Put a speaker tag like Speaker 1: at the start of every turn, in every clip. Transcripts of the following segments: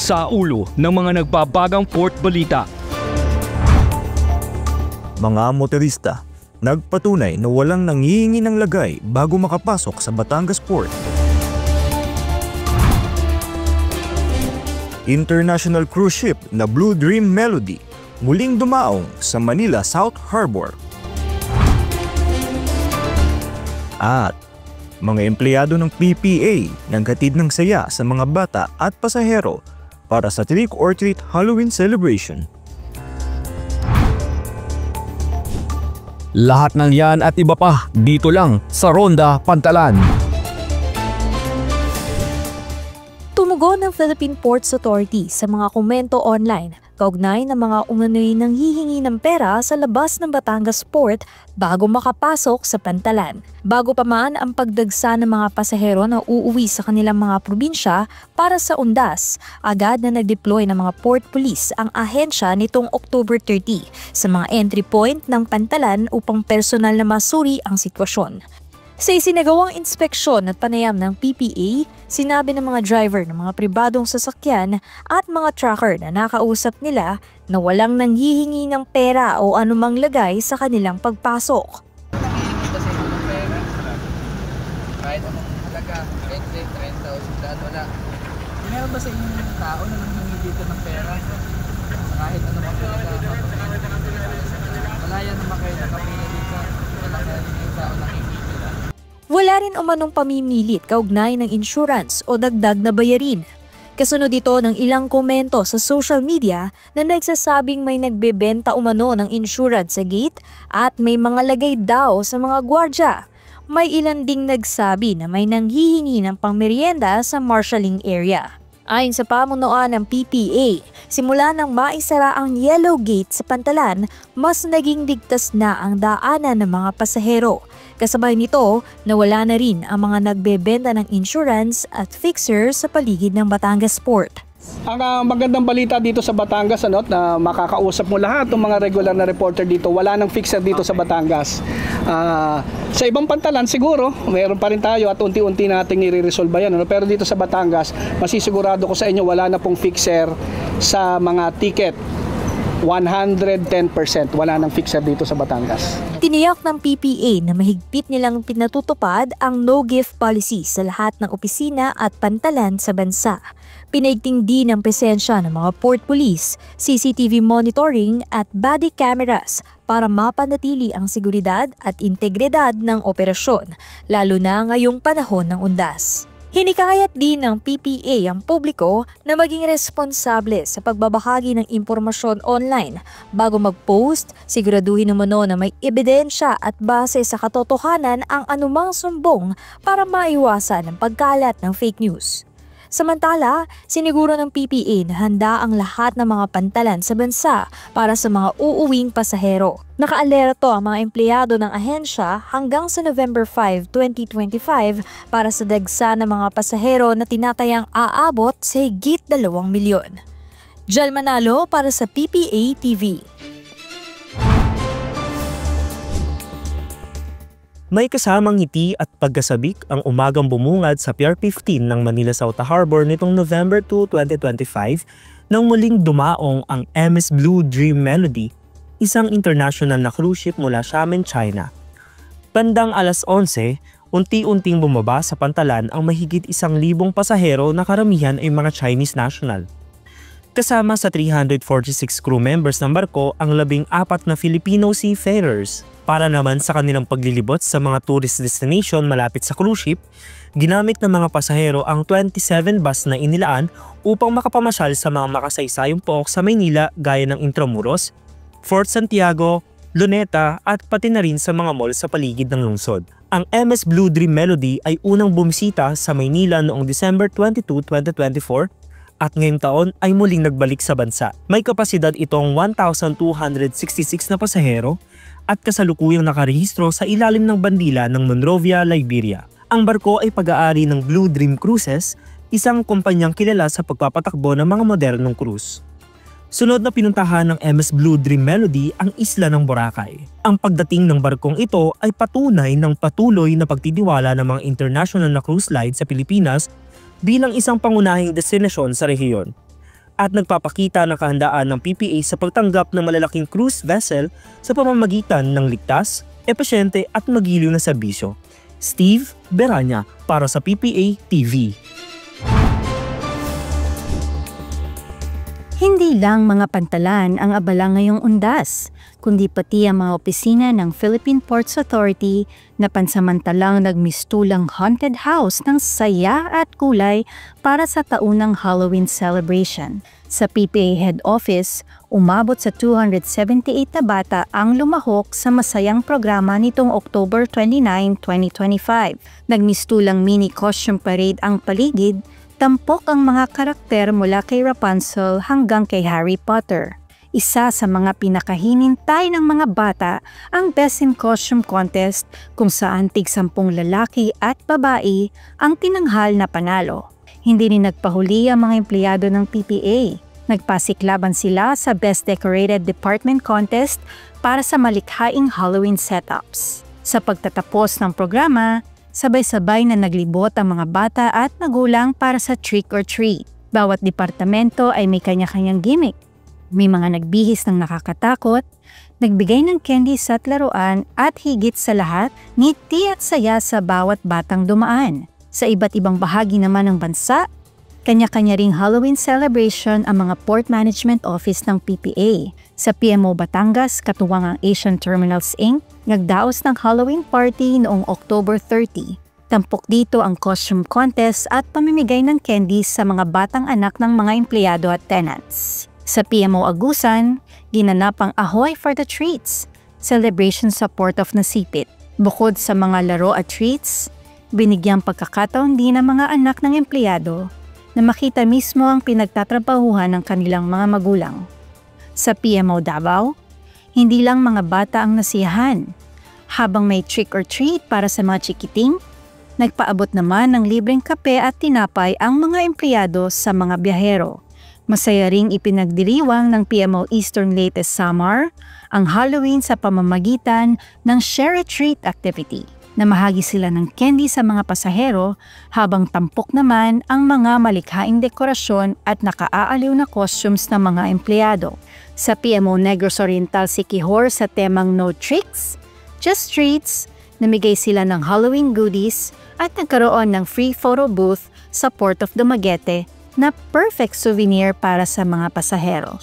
Speaker 1: sa ulo ng mga nagbabagang port balita.
Speaker 2: Mga motorista, nagpatunay na walang nanghihingi ng lagay bago makapasok sa Batangas Port. International cruise ship na Blue Dream Melody muling dumaong sa Manila South Harbor. At mga empleyado ng PPA naghatid ng saya sa mga bata at pasahero para sa Trick or Treat Halloween celebration.
Speaker 3: Lahat ng yan at iba pa dito lang sa Ronda Pantalan.
Speaker 4: Tumugon ng Philippine Ports Authority sa mga komento online kaugnay ng mga umano'y nanghihingi ng pera sa labas ng Batangas Port bago makapasok sa Pantalan. Bago pa man ang pagdagsa ng mga pasahero na uuwi sa kanilang mga probinsya para sa undas, agad na nag-deploy ng mga port police ang ahensya nitong October 30 sa mga entry point ng Pantalan upang personal na masuri ang sitwasyon. Sa isinagawang inspeksyon at panayam ng PPA, sinabi ng mga driver ng mga pribadong sasakyan at mga trucker na nakausap nila na walang nanghihingi ng pera o anumang lagay sa kanilang pagpasok.
Speaker 5: Nanghihingi ba sa inyo ng pera? Kahit anong halaga, 20, 30,000, wala. Meron ba sa inyo ng tao na nanghihingi dito ng pera? Kahit anong halaga, wala yan naman kayo nakapili dito. Wala kayo yung tao nanghihingi.
Speaker 4: Wala rin umanong pamimilit kaugnay ng insurance o dagdag na bayarin. Kasunod ito ng ilang komento sa social media na nagsasabing may nagbebenta umano ng insurance sa gate at may mga lagay daw sa mga gwardya. May ilan ding nagsabi na may nanghihingi ng pangmeryenda sa marshalling area. Ayon sa pamunuan ng PPA, simula nang maisara ang Yellow Gate sa Pantalan, mas naging ligtas na ang daanan ng mga pasahero. Kasabay nito, nawala na rin ang mga nagbebenta ng insurance at fixer sa paligid ng Batangas Port.
Speaker 6: Ang magandang balita dito sa Batangas na makakausap mo lahat ng mga regular na reporter dito, wala nang fixer dito sa Batangas. Sa ibang pantalan siguro, mayroon pa rin tayo at unti-unti nating i-resolve yan. Pero dito sa Batangas, masisigurado ko sa inyo wala na pong fixer sa mga ticket. 110% wala nang fixer dito sa Batangas.
Speaker 4: Tiniyak ng PPA na mahigpit nilang pinatutupad ang no-gift policy sa lahat ng opisina at pantalan sa bansa. Pinaigting din ang presensya ng mga port police, CCTV monitoring at body cameras para mapanatili ang seguridad at integridad ng operasyon, lalo na ngayong panahon ng undas. Hinikayat din ng PPA ang publiko na maging responsable sa pagbabahagi ng impormasyon online. Bago mag-post, siguraduhin umano na may ebidensya at base sa katotohanan ang anumang sumbong para maiwasan ang pagkalat ng fake news. Samantala, siniguro ng PPA na handa ang lahat ng mga pantalan sa bansa para sa mga uuwing pasahero. Nakaalerto ang mga empleyado ng ahensya hanggang sa November 5, 2025 para sa dagsa ng mga pasahero na tinatayang aabot sa higit 2 milyon. Jal Manalo para sa PPA TV.
Speaker 7: May kasamang ngiti at pagkasabik ang umagang bumungad sa Pier 15 ng Manila South Harbor nitong November 2, 2025 nang muling dumaong ang MS Blue Dream Melody, isang international na cruise ship mula Xiamen, China. Bandang alas 11, unti-unting bumaba sa Pantalan ang mahigit 1,000 pasahero na karamihan ay mga Chinese national. Kasama sa 346 crew members ng barko ang 14 na Filipino seafarers. Para naman sa kanilang paglilibot sa mga tourist destination malapit sa cruise ship, ginamit ng mga pasahero ang 27 bus na inilaan upang makapamasyal sa mga makasaysayang pook sa Maynila gaya ng Intramuros, Fort Santiago, Luneta at pati na rin sa mga mall sa paligid ng lungsod. Ang MS Blue Dream Melody ay unang bumisita sa Maynila noong December 22, 2024 at ngayong taon ay muling nagbalik sa bansa. May kapasidad itong 1,266 na pasahero at kasalukuyang nakarehistro sa ilalim ng bandila ng Monrovia, Liberia. Ang barko ay pag-aari ng Blue Dream Cruises, isang kumpanyang kilala sa pagpapatakbo ng mga modernong cruise. Sunod na pinuntahan ng MS Blue Dream Melody ang isla ng Boracay. Ang pagdating ng barkong ito ay patunay ng patuloy na pagtitiwala ng mga international na cruise line sa Pilipinas bilang isang pangunahing destinasyon sa rehiyon. at nagpapakita ng kahandaan ng PPA sa pagtanggap ng malalaking cruise vessel sa pamamagitan ng ligtas, epesyente at magiliw na serbisyo. Steve Beranya para sa PPA TV.
Speaker 8: Hindi lang mga pantalan ang abala ngayong undas, kundi pati ang mga opisina ng Philippine Ports Authority na pansamantalang nagmistulang haunted house ng saya at kulay para sa taunang Halloween celebration. Sa PPA Head Office, umabot sa 278 na bata ang lumahok sa masayang programa nitong October 29, 2025. Nagmistulang mini costume parade ang paligid. Tampok ang mga karakter mula kay Rapunzel hanggang kay Harry Potter. Isa sa mga pinakahinintay ng mga bata ang Best in Costume Contest kung saan tig-10 lalaki at babae ang tinanghal na panalo. Hindi rin nagpahuli ang mga empleyado ng PPA. Nagpasiklaban sila sa Best Decorated Department Contest para sa malikhaing Halloween setups. Sa pagtatapos ng programa, sabay-sabay na naglibot ang mga bata at magulang para sa trick or treat. Bawat departamento ay may kanya-kanyang gimmick. May mga nagbihis ng nakakatakot, nagbigay ng candies at laruan at higit sa lahat, ngiti at saya sa bawat batang dumaan. Sa iba't ibang bahagi naman ng bansa, kanya-kanya ring Halloween celebration ang mga Port Management Office ng PPA. Sa PMO Batangas, katuwang ang Asian Terminals Inc., nagdaos ng Halloween party noong October 30. Tampok dito ang costume contest at pamimigay ng candies sa mga batang anak ng mga empleyado at tenants. Sa PMO Agusan, ginanap ang Ahoy for the Treats, celebration sa Port of Nasipit. Bukod sa mga laro at treats, binigyang pagkakataon din ng mga anak ng empleyado na makita mismo ang pinagtatrabahuhan ng kanilang mga magulang. Sa PMO Davao, hindi lang mga bata ang nasiyahan. Habang may trick or treat para sa mga chikiting, nagpaabot naman ng libreng kape at tinapay ang mga empleyado sa mga biyahero. Masaya ring ipinagdiriwang ng PMO Eastern Leyte Samar ang Halloween sa pamamagitan ng Share a Treat activity. Namahagi sila ng candy sa mga pasahero habang tampok naman ang mga malikhaing dekorasyon at nakaaaliw na costumes ng mga empleyado. Sa PMO Negros Oriental Siquijor sa temang No Tricks, Just Treats, namigay sila ng Halloween goodies at nagkaroon ng free photo booth sa Port of Dumaguete na perfect souvenir para sa mga pasahero.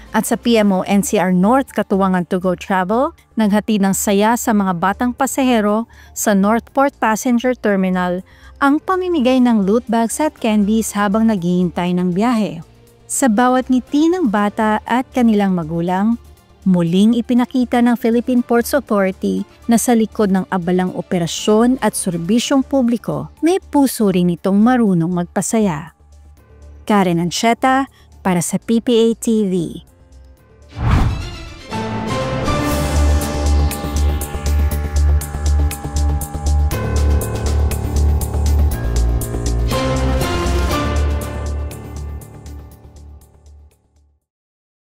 Speaker 8: At sa PMO NCR North katuwangan To Go Travel, naghatid ng saya sa mga batang pasahero sa Northport Passenger Terminal ang pamimigay ng loot bags at candies habang naghihintay ng biyahe. Sa bawat ngiti ng bata at kanilang magulang, muling ipinakita ng Philippine Ports Authority na sa likod ng abalang operasyon at serbisyong publiko, may puso rin itong marunong magpasaya. Karen Ancheta para sa PPA TV.